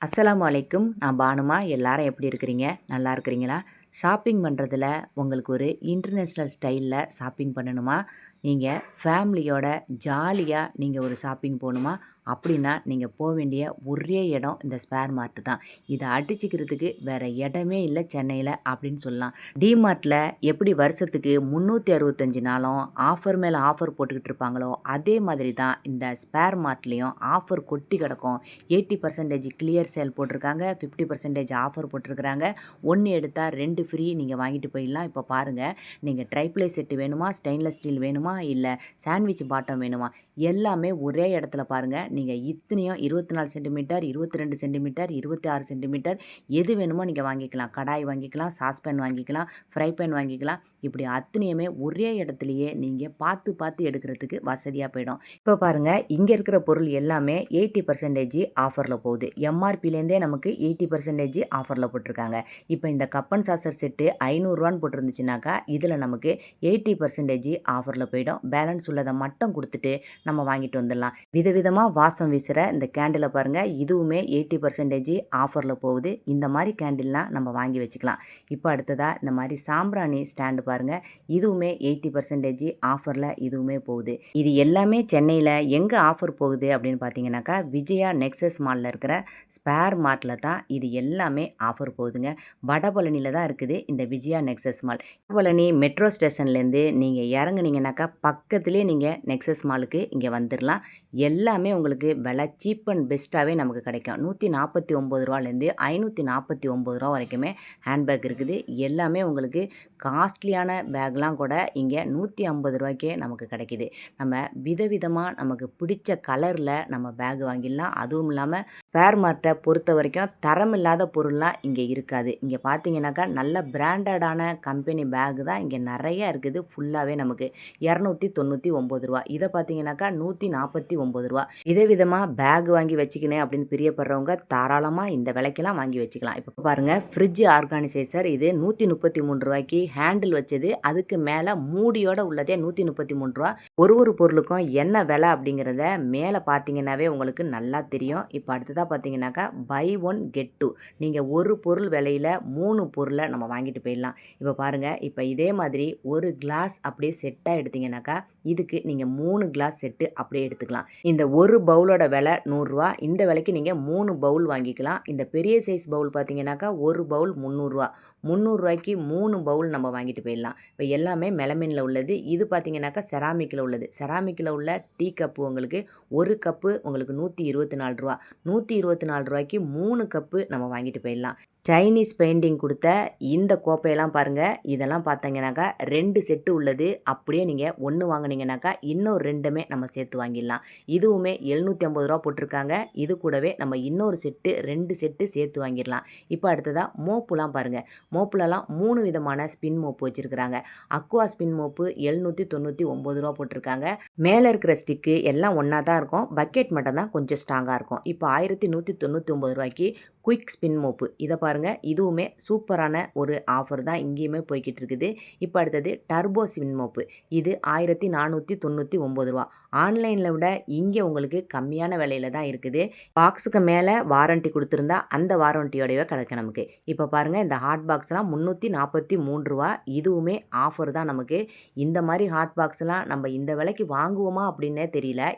அஸ்ஸலாமு அலைக்கும். நான் பானுமா. எல்லாரும் எப்படி இருக்கிறீங்க? நல்லா இருக்கிறீங்களா? ஷாப்பிங் பண்ணுறதுல உங்களுக்கு ஒரு இன்டர்நேஷ்னல் ஸ்டைலில் ஷாப்பிங் பண்ணணுமா? நீங்கள் ஃபேமிலியோட ஜாலியாக நீங்கள் ஒரு ஷாப்பிங் போகணுமா? அப்படின்னா நீங்கள் போக வேண்டிய ஒரே இடம் இந்த ஸ்பேர் மார்ட்டு தான். இதை அடிச்சுக்கிறதுக்கு வேறு இடமே இல்லை சென்னையில் அப்படின்னு சொல்லலாம். டிமார்ட்டில் எப்படி வருஷத்துக்கு 365 நாளும் ஆஃபர் மேலே ஆஃபர் போட்டுக்கிட்டு இருப்பாங்களோ அதே மாதிரி தான் இந்த ஸ்பேர் மார்ட்லேயும் ஆஃபர் கொட்டி கிடக்கும். 80% கிளியர் சேல் போட்டிருக்காங்க, 50% ஆஃபர் போட்டிருக்கிறாங்க. ஒன்று எடுத்தால் 2 ஃப்ரீ நீங்கள் வாங்கிட்டு போயிடலாம். இப்போ பாருங்கள், நீங்கள் ட்ரைப்ளே செட்டு வேணுமா, ஸ்டெயின்லெஸ் ஸ்டீல் வேணுமா, இல்லை சாண்ட்விச் பாட்டம் வேணுமா, எல்லாமே ஒரே இடத்துல பாருங்கள். நீங்கள் இத்தனையும் 24 சென்டிமீட்டர், 22 சென்டிமீட்டர், 26 சென்டிமீட்டர் எது வேணுமோ நீங்கள் வாங்கிக்கலாம். கடாய் வாங்கிக்கலாம், சாஸ்பேன் வாங்கிக்கலாம், ஃப்ரை பேன் வாங்கிக்கலாம். இப்படி அத்தனையுமே ஒரே இடத்துலையே நீங்கள் பார்த்து பார்த்து எடுக்கிறதுக்கு வசதியாக போயிடும். இப்போ பாருங்கள், இங்கே இருக்கிற பொருள் எல்லாமே 80% ஆஃபரில் போகுது. எம்ஆர்பிலேருந்தே நமக்கு 80% ஆஃபரில் போட்டிருக்காங்க. இப்போ இந்த கப்பன் சாசர் செட்டு 500ரூவான்னு போட்டிருந்துச்சுனாக்கா இதில் நமக்கு 80% ஆஃபரில் போயிடும். பேலன்ஸ் உள்ளதை மட்டும் கொடுத்துட்டு நம்ம வாங்கிட்டு வந்துடலாம். விதவிதமாக வாசம் வீசுகிற இந்த கேண்டிலை பாருங்கள், இதுவுமே 80% ஆஃபரில் போகுது. இந்த மாதிரி கேண்டில்லாம் நம்ம வாங்கி வச்சுக்கலாம். இப்போ அடுத்ததாக இந்த மாதிரி சாம்பிராணி ஸ்டாண்டு பாருங்கள், இதுவுமே 80% ஆஃபரில் இதுவுமே போகுது. இது எல்லாமே சென்னையில் எங்கே ஆஃபர் போகுது அப்படின்னு பார்த்தீங்கன்னாக்கா விஜயா நெக்ஸஸ் மாலில் இருக்கிற ஸ்பேர் மார்ட்டில் தான் இது எல்லாமே ஆஃபர் போகுதுங்க. வடபழனியில் தான் இருக்குது இந்த Vijaya Nexus mall. Vadapalani metro ஸ்டேஷன்லேருந்து நீங்கள் இறங்குனீங்கன்னாக்கா பக்கத்துலேயே நீங்கள் நெக்ஸஸ் மாலுக்கு இங்கே வந்துடலாம். எல்லாமே உங்களுக்கு விலை சீப் அண்ட் பெஸ்ட்டாகவே நமக்கு கிடைக்கும். 149 ரூபாலேருந்து 549 ரூபா வரைக்குமே ஹேண்ட்பேக் இருக்குது. எல்லாமே உங்களுக்கு காஸ்ட்லியான பேக்லாம் கூட இங்கே 150 ரூபாய்க்கே நமக்கு கிடைக்கிது. நம்ம விதவிதமாக நமக்கு பிடிச்ச கலரில் நம்ம பேக் வாங்கிடலாம். அதுவும் இல்லாமல் ஸ்பேர் மார்ட்டை பொறுத்த வரைக்கும் தரமில்லாத பொருள்லாம் இங்கே இருக்காது. இங்கே பார்த்தீங்கன்னாக்கா நல்ல பிராண்டடான கம்பெனி பேக் தான் இங்கே நிறையா இருக்குது. ஃபுல்லாகவே நமக்கு 299 ரூபா. இதை பார்த்தீங்கன்னாக்கா 149 ரூபா. விதவிதமாக பேக் வாங்கி வச்சுக்கினேன் அப்படின்னு பிரியப்படுறவங்க தாராளமாக இந்த விலைக்கெல்லாம் வாங்கி வச்சுக்கலாம். இப்போ பாருங்கள், ஃப்ரிட்ஜ் ஆர்கானைசேசர் இது 133 ரூபாய்க்கு ஹேண்டில் வச்சது. அதுக்கு மேலே மூடியோட உள்ளதே 133 ரூபா. ஒரு பொருளுக்கும் என்ன விலை அப்படிங்கிறத மேலே பார்த்தீங்கன்னாவே உங்களுக்கு நல்லா தெரியும். இப்போ அடுத்ததாக பார்த்தீங்கன்னாக்கா பை ஒன் கெட் டூ. நீங்கள் ஒரு பொருள் விலையில் 3 பொருளை நம்ம வாங்கிட்டு போயிடலாம். இப்போ பாருங்கள், இப்போ இதே மாதிரி ஒரு கிளாஸ் அப்படியே செட்டாக எடுத்தீங்கன்னாக்கா இதுக்கு நீங்கள் 3 கிளாஸ் செட்டு அப்படியே எடுத்துக்கலாம். இந்த ஒரு பவுலோட விலை 100 ரூபா. இந்த விலைக்கு நீங்கள் 3 பவுல் வாங்கிக்கலாம். இந்த பெரிய சைஸ் பவுல் பார்த்தீங்கன்னாக்கா ஒரு பவுல் 300 ரூபா. 300 ரூபாய்க்கு 3 பவுல் நம்ம வாங்கிட்டு போயிடலாம். இப்போ எல்லாமே மெலமினில் உள்ளது. இது பார்த்தீங்கன்னாக்கா செராமிக்கில் உள்ளது. செராமிக்கில் உள்ள டீ கப்பு உங்களுக்கு ஒரு கப்பு உங்களுக்கு 124 ரூபா. 124 ரூபாய்க்கு 3 கப்பு நம்ம வாங்கிட்டு போயிடலாம். சைனீஸ் பெயிண்டிங் கொடுத்த இந்த கோப்பையெல்லாம் பாருங்கள், இதெல்லாம் பார்த்தீங்கன்னாக்கா 2 செட்டு உள்ளது. அப்படியே நீங்கள் 1 வாங்கினீங்கன்னாக்கா இன்னும் 2மே நம்ம சேர்த்து வாங்கிடலாம். இதுவுமே 750 ரூபா போட்டிருக்காங்க. இது கூடவே நம்ம இன்னொரு செட்டு 2 செட்டு சேர்த்து வாங்கிடலாம். இப்போ அடுத்ததாக மோப்புலாம் பாருங்கள், மோப்புலலாம் 3 விதமான ஸ்பின் மோப்பு வச்சுருக்கிறாங்க. அக்வா ஸ்பின் மோப்பு 799 ரூபா போட்டிருக்காங்க. மேலே இருக்கிற ஸ்டிக்கு எல்லாம் ஒன்றா தான் இருக்கும். பக்கெட் மட்டும் தான் கொஞ்சம் ஸ்ட்ராங்காக இருக்கும். இப்போ 1199 ரூபாய்க்கு குயிக் ஸ்பின் மோப்பு இதை பாருங்கள், இதுவுமே சூப்பரான ஒரு ஆஃபர் தான் இங்கேயுமே போய்கிட்டு இருக்குது. இப்போ அடுத்தது டர்போ ஸ்பின் மோப்பு, இது 1499 ரூபா. ஆன்லைனில் விட இங்கே உங்களுக்கு கம்மியான விலையில தான் இருக்குது. பாக்ஸுக்கு மேலே வாரண்ட்டி கொடுத்துருந்தா அந்த வாரண்ட்டியோடவே கிடைக்கும் நமக்கு. இப்போ பாருங்கள், இந்த ஹாட் பாக்ஸ்லாம் 343 ரூபா. இதுவுமே ஆஃபர் தான் நமக்கு. இந்த மாதிரி ஹாட் பாக்ஸ்லாம் நம்ம இந்த விலைக்கு வாங்குவோமா அப்படின்னே தெரியல.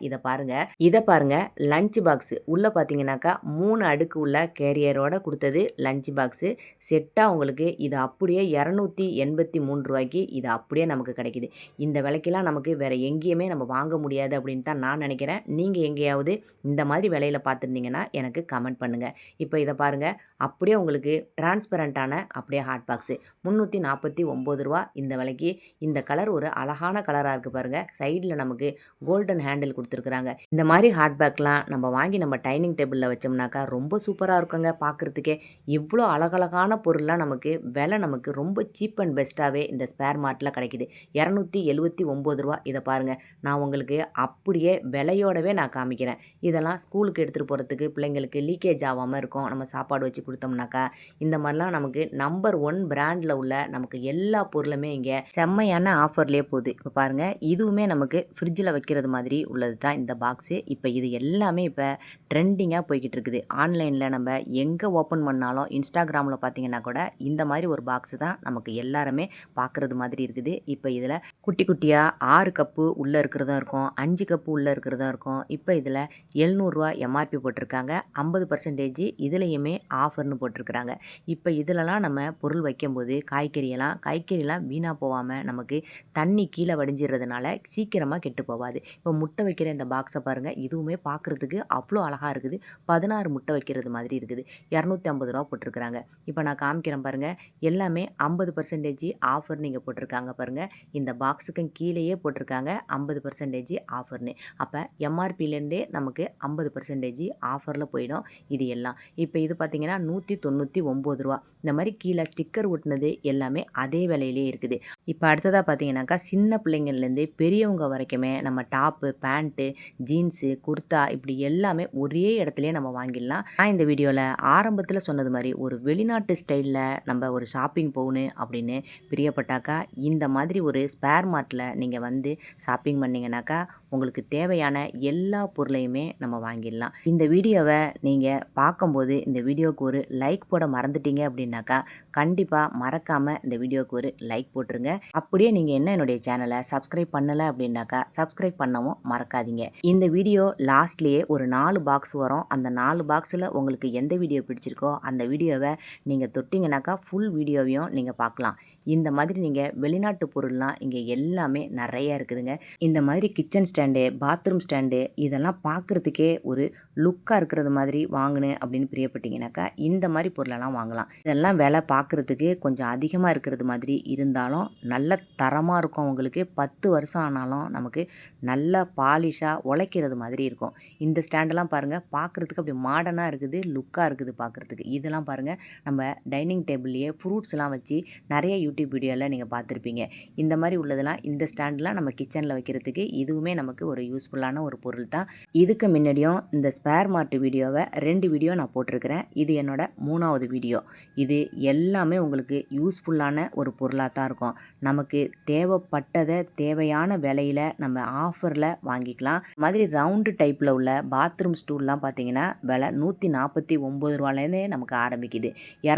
இதை பாருங்கள், லஞ்ச் பாக்ஸு உள்ளே பார்த்தீங்கன்னாக்கா 3 அடுக்கு உள்ள கேரியரோட கொடுத்தது லஞ்ச் பாக்ஸு செட்டாக உங்களுக்கு. இது அப்படியே 283 ரூபாய்க்கு இது அப்படியே நமக்கு கிடைக்கிது. இந்த விலைக்கெல்லாம் நமக்கு வேறு எங்கேயுமே நம்ம வாங்க முடியாது அப்படின்னு தான் நான் நினைக்கிறேன். நீங்கள் எங்கேயாவது இந்த மாதிரி விலையில் பார்த்துருந்தீங்கன்னா எனக்கு கமெண்ட் பண்ணுங்கள். இப்போ இதை பாருங்கள், அப்படியே உங்களுக்கு டிரான்ஸ்பரண்ட்டான அப்படியே ஹாட் பாக்ஸு 349 ரூபா இந்த விலைக்கு. இந்த கலர் ஒரு அழகான கலராக இருக்குது பாருங்கள். சைடில் நமக்கு கோல்டன் ஹேண்டில் கொடுத்துருக்குறாங்க. இந்த மாதிரி ஹாட் பேக்லாம் நம்ம வாங்கி நம்ம டைனிங் டேபிளில் வச்சோம்னாக்கா ரொம்ப சூப்பராக இருக்குங்க பார்க்குறதுக்கே. இவ்வளோ அழகழகான பொருள்லாம் நமக்கு விலை நமக்கு ரொம்ப சீப் அண்ட் பெஸ்ட்டாகவே இந்த ஸ்பேர் மார்ட்டில் கிடைக்கிது. 279 ரூபா. இதை பாருங்கள், நான் உங்களுக்கு அப்படியே விலையோடவே நான் காமிக்கிறேன். இதெல்லாம் ஸ்கூலுக்கு எடுத்துகிட்டு போகிறதுக்கு பிள்ளைங்களுக்கு லீக்கேஜ் ஆகாமல் இருக்கும். நம்ம சாப்பாடு வச்சு கொடுத்தோம்னாக்கா இந்த மாதிரிலாம் நமக்கு நம்பர் 1 பிராண்டில் உள்ள நமக்கு எல்லா பொருளுமே இங்கே செம்மையான ஆஃபர்லேயே போகுது. இப்போ பாருங்கள், இதுவுமே நமக்கு ஃப்ரிட்ஜில் வைக்கிறது மாதிரி உள்ளது தான் இந்த பாக்ஸு. இப்போ இது எல்லாமே இப்போ ட்ரெண்டிங்காக போய்கிட்டு இருக்குது. ஆன்லைனில் நம்ம எங்கே ஓப்பன் பண்ணாலும் இன்ஸ்டாகிராமில் பார்த்தீங்கன்னா கூட இந்த மாதிரி ஒரு பாக்ஸு தான் நமக்கு எல்லாருமே பார்க்குறது மாதிரி இருக்குது. இப்போ இதில் குட்டி குட்டியாக 6 கப்பு உள்ளே இருக்கிறதும் இருக்கும், 5 கப்பு உள்ளே இருக்கிறதும் இருக்கும். இப்போ இதில் ரூ. 700 எம்ஆர்பி போட்டிருக்காங்க. 50% இதுலேயுமே ஆஃபர்னு போட்டிருக்கிறாங்க. இப்போ இதிலலாம் நம்ம பொருள் வைக்கும்போது காய்கறியெல்லாம் வீணாக போகாமல் நமக்கு தண்ணி கீழே வடிஞ்சிடுறதுனால சீக்கிரமாக கெட்டு போகாது. இப்போ முட்டை வைக்கிற இந்த பாக்ஸை பாருங்கள், இதுவுமே பார்க்குறதுக்கு அவ்வளோ அழகாக இருக்குது. 16 முட்டை வைக்கிறது மாதிரி இருக்குது. ரூ. 250 போட்டிருக்கிறாங்க. இப்போ நான் காமிக்கிறேன் பாருங்கள், எல்லாமே 50% ஆஃபர் நீங்கள் போட்டிருக்காங்க பாருங்கள். இந்த பாக்ஸுக்கும் கீழேயே போட்டிருக்காங்க 50% ஆஃபர்னு. அப்போ எம்ஆர்பிலேருந்தே நமக்கு 50% ஆஃபரில் போயிடும் இது எல்லாம். இப்போ இது பார்த்திங்கன்னா ரூ. 199. இந்த மாதிரி கீழே ஸ்டிக்கர் ஒட்டினது எல்லாமே அதே விலையிலே இருக்குது. இப்போ அடுத்ததாக பார்த்தீங்கன்னாக்கா சின்ன பிள்ளைங்கள்லேருந்து பெரியவங்க வரைக்குமே நம்ம டாப்பு, பேண்ட்டு, ஜீன்ஸு, குர்தா இப்படி எல்லாமே ஒரே இடத்துலையே நம்ம வாங்கிடலாம். நான் இந்த வீடியோவில் ஆரம்பத்தில் சொன்னது மாதிரி ஒரு வெளிநாட்டு ஸ்டைலில் நம்ம ஒரு ஷாப்பிங் போகணும் அப்படின்னு பிரியப்பட்டாக்கா இந்த மாதிரி ஒரு ஸ்பேர் மார்ட்டில் நீங்கள் வந்து ஷாப்பிங் பண்ணிங்கனாக்கா உங்களுக்கு தேவையான எல்லா பொருளையுமே நம்ம வாங்கிடலாம். இந்த வீடியோவை நீங்கள் பார்க்கும்போது இந்த வீடியோவுக்கு ஒரு லைக் போட மறந்துட்டீங்க அப்படின்னாக்கா கண்டிப்பாக மறக்காமல் இந்த வீடியோவுக்கு ஒரு லைக் போட்டுருங்க. அப்படியே நீங்கள் என்ன என்னுடைய சேனலை சப்ஸ்கிரைப் பண்ணலை அப்படின்னாக்கா சப்ஸ்கிரைப் பண்ணவும் மறக்காதீங்க. இந்த வீடியோ லாஸ்ட்லேயே ஒரு 4 பாக்ஸ் வரும். அந்த 4 பாக்ஸில் உங்களுக்கு எந்த வீடியோ பிடிச்சிருக்கோ அந்த வீடியோவை நீங்கள் தொட்டிங்கனாக்கா ஃபுல் வீடியோவையும் நீங்கள் பார்க்கலாம். இந்த மாதிரி நீங்கள் வெளிநாட்டு பொருள்லாம் இங்கே எல்லாமே நிறையா இருக்குதுங்க. இந்த மாதிரி கிச்சன் ஸ்டாண்டு, பாத்ரூம் ஸ்டாண்டு இதெல்லாம் பார்க்குறதுக்கே ஒரு லுக்காக இருக்கிறது மாதிரி வாங்கினேன் அப்படின்னு பிரியப்பட்டீங்கன்னாக்கா இந்த மாதிரி பொருளெல்லாம் வாங்கலாம். இதெல்லாம் விலை பார்க்குறதுக்கு கொஞ்சம் அதிகமாக இருக்கிறது மாதிரி இருந்தாலும் நல்ல தரமாக இருக்கும். உங்களுக்கு 10 வருஷம் ஆனாலும் நமக்கு நல்ல பாலிஷாக உழைக்கிறது மாதிரி இருக்கும். இந்த ஸ்டாண்டெல்லாம் பாருங்கள், பார்க்குறதுக்கு அப்படி மாடர்னாக இருக்குது, லுக்காக இருக்குது பார்க்குறதுக்கு. இதெல்லாம் பாருங்கள், நம்ம டைனிங் டேபிள்லேயே ஃப்ரூட்ஸ்லாம் வச்சு நிறைய யூடியூப் வீடியோவில் நீங்கள் பார்த்துருப்பீங்க. இந்த மாதிரி உள்ளதெல்லாம் இந்த ஸ்டாண்டெலாம் நம்ம கிச்சனில் வைக்கிறதுக்கு இதுவுமே நமக்கு ஒரு யூஸ்ஃபுல்லான ஒரு பொருள் தான். இதுக்கு முன்னாடியும் இந்த ஸ்பேர் மார்ட் வீடியோவை 2 வீடியோ நான் போட்டிருக்கிறேன். இது என்னோட 3வது வீடியோ. இது எல்லாமே உங்களுக்கு யூஸ்ஃபுல்லான ஒரு பொருளாக தான் இருக்கும். நமக்கு தேவைப்பட்டதை தேவையான விலையில் நம்ம ஆஃபரில் வாங்கிக்கலாம். மாதிரி ரவுண்டு டைப்பில் உள்ள பாத்ரூம் ஸ்டூல்லாம் பார்த்தீங்கன்னா விலை ரூ. 199 நமக்கு ஆரம்பிக்குது.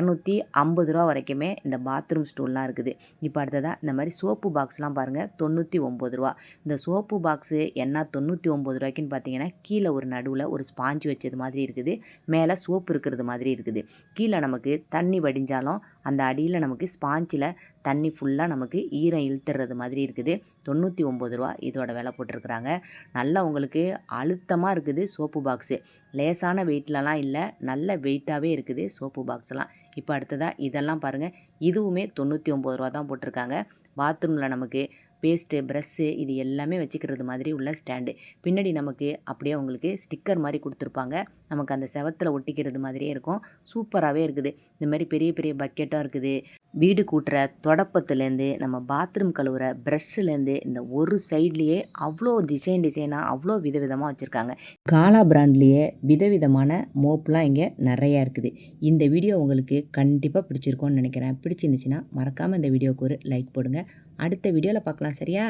ரூ. 250 வரைக்குமே இந்த பாத்ரூம் ஸ்டூல்லாம் இருக்குது. இப்போ அடுத்ததாக இந்த மாதிரி சோப்பு பாக்ஸ்லாம் பாருங்கள் ரூ. 99. இந்த சோப்பு பாக்ஸு என்ன ரூ. 99ன்னு பார்த்தீங்கன்னா கீழே ஒரு நடுவில் ஒரு ஸ்பாஞ்சு வச்சது மாதிரி இருக்குது, மேலே சோப்பு இருக்கிறது மாதிரி இருக்குது. கீழே நமக்கு தண்ணி வடிஞ்சாலும் அந்த அடியில் நமக்கு ஸ்பாஞ்சில் தண்ணி ஃபுல்லாக நமக்கு ஈரம் இழுத்துறது மாதிரி இருக்குது. ரூ. 99 இதோட விலை போட்டிருக்கிறாங்க. நல்லா உங்களுக்கு அழுத்தமாக இருக்குது சோப்பு பாக்ஸு. லேசான வெயிட்லலாம் இல்லை, நல்ல வெயிட்டாகவே இருக்குது சோப்பு பாக்ஸ்லாம். இப்போ அடுத்ததாக இதெல்லாம் பாருங்கள், இதுவுமே ரூ. 99 தான் போட்டிருக்காங்க. பாத்ரூமில் நமக்கு பேஸ்ட்டு, ப்ரஷ்ஷு இது எல்லாமே வச்சுக்கிறது மாதிரி உள்ள ஸ்டாண்டு. பின்னாடி நமக்கு அப்படியே உங்களுக்கு ஸ்டிக்கர் மாதிரி கொடுத்துருப்பாங்க. நமக்கு அந்த செவத்தில் ஒட்டிக்கிறது மாதிரியே இருக்கும். சூப்பராகவே இருக்குது. இந்த மாதிரி பெரிய பெரிய பக்கெட்டாக இருக்குது. வீடு கூட்டுற தொடப்பத்துலேருந்து நம்ம பாத்ரூம் கழுவுற ப்ரஷ்ஷுலேருந்து இந்த ஒரு சைட்லேயே அவ்வளோ டிசைனாக அவ்வளோ விதவிதமாக வச்சுருக்காங்க. காலா பிராண்ட்லேயே விதவிதமான மோப்லாம் இங்கே நிறையா இருக்குது. இந்த வீடியோ உங்களுக்கு கண்டிப்பாக பிடிச்சிருக்கோன்னு நினைக்கிறேன். பிடிச்சிருந்துச்சுன்னா மறக்காமல் இந்த வீடியோவுக்கு ஒரு லைக் போடுங்க. அடுத்த வீடியோவில் பார்க்கலாம், சரியா?